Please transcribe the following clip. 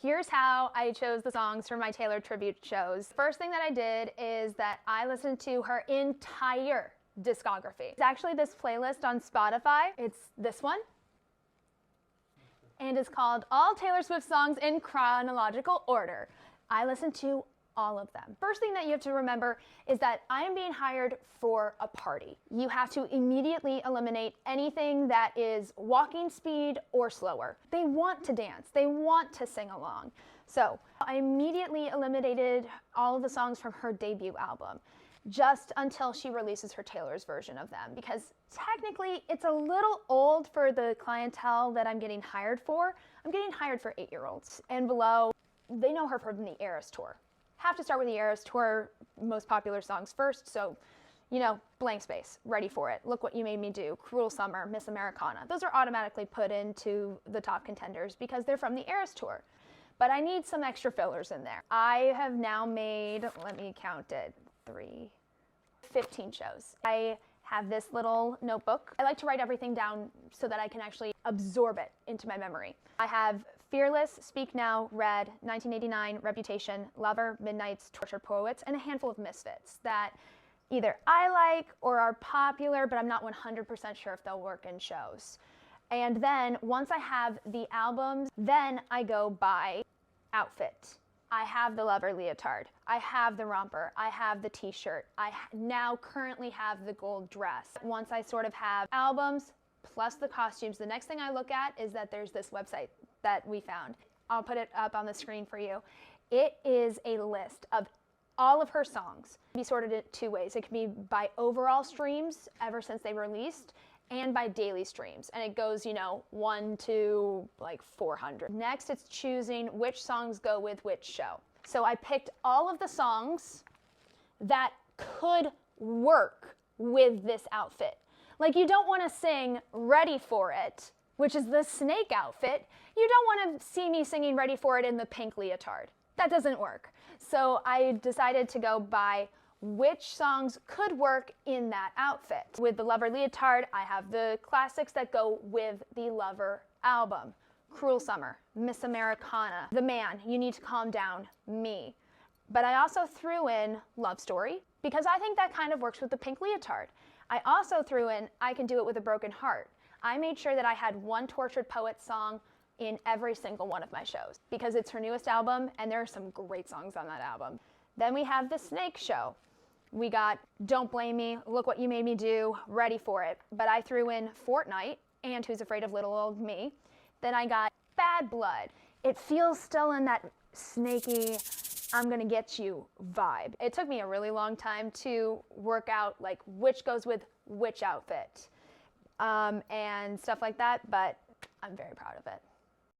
Here's how I chose the songs for my Taylor tribute shows. First thing that I did is that I listened to her entire discography. It's actually this playlist on Spotify. It's this one. And it's called All Taylor Swift Songs in Chronological Order. I listened to all of them. First thing that you have to remember is that I am being hired for a party. You have to immediately eliminate anything that is walking speed or slower. They want to dance. They want to sing along. So I immediately eliminated all of the songs from her debut album just until she releases her Taylor's version of them, because technically it's a little old for the clientele that I'm getting hired for. I'm getting hired for 8-year-olds and below. They know her from the Eras Tour. Have to start with the Eras Tour most popular songs first, so, you know, Blank Space, Ready for It, Look What You Made Me Do, Cruel Summer, Miss Americana. Those are automatically put into the top contenders because they're from the Eras Tour. But I need some extra fillers in there. I have now made, let me count it, 15 shows. I have this little notebook. I like to write everything down so that I can actually absorb it into my memory. I have Fearless, Speak Now, Red, 1989, Reputation, Lover, Midnight's, Tortured Poets, and a handful of misfits that either I like or are popular, but I'm not 100% sure if they'll work in shows. And then once I have the albums, then I go by outfit. I have the Lover leotard. I have the romper. I have the t-shirt. I now currently have the gold dress. Once I sort of have albums plus the costumes, the next thing I look at is that there's this website that we found. I'll put it up on the screen for you. It is a list of all of her songs. It can be sorted in 2 ways. It can be by overall streams ever since they released and by daily streams. And it goes, you know, 1 to like 400. Next, it's choosing which songs go with which show. So I picked all of the songs that could work with this outfit. Like, you don't want to sing Ready for It, which is the snake outfit. You don't want to see me singing Ready for It in the pink leotard. That doesn't work. So I decided to go by which songs could work in that outfit. With the Lover leotard, I have the classics that go with the Lover album. Cruel Summer, Miss Americana, The Man, You Need to Calm Down, Me. But I also threw in Love Story because I think that kind of works with the pink leotard. I also threw in I Can Do It With a Broken Heart. I made sure that I had one Tortured Poets song in every single one of my shows because it's her newest album and there are some great songs on that album. Then we have the Snake show. We got Don't Blame Me, Look What You Made Me Do, Ready for It. But I threw in Fortnight and Who's Afraid of Little Old Me. Then I got Bad Blood. It feels still in that snaky, I'm gonna get you vibe. It took me a really long time to work out like which goes with which outfit and stuff like that, but I'm very proud of it.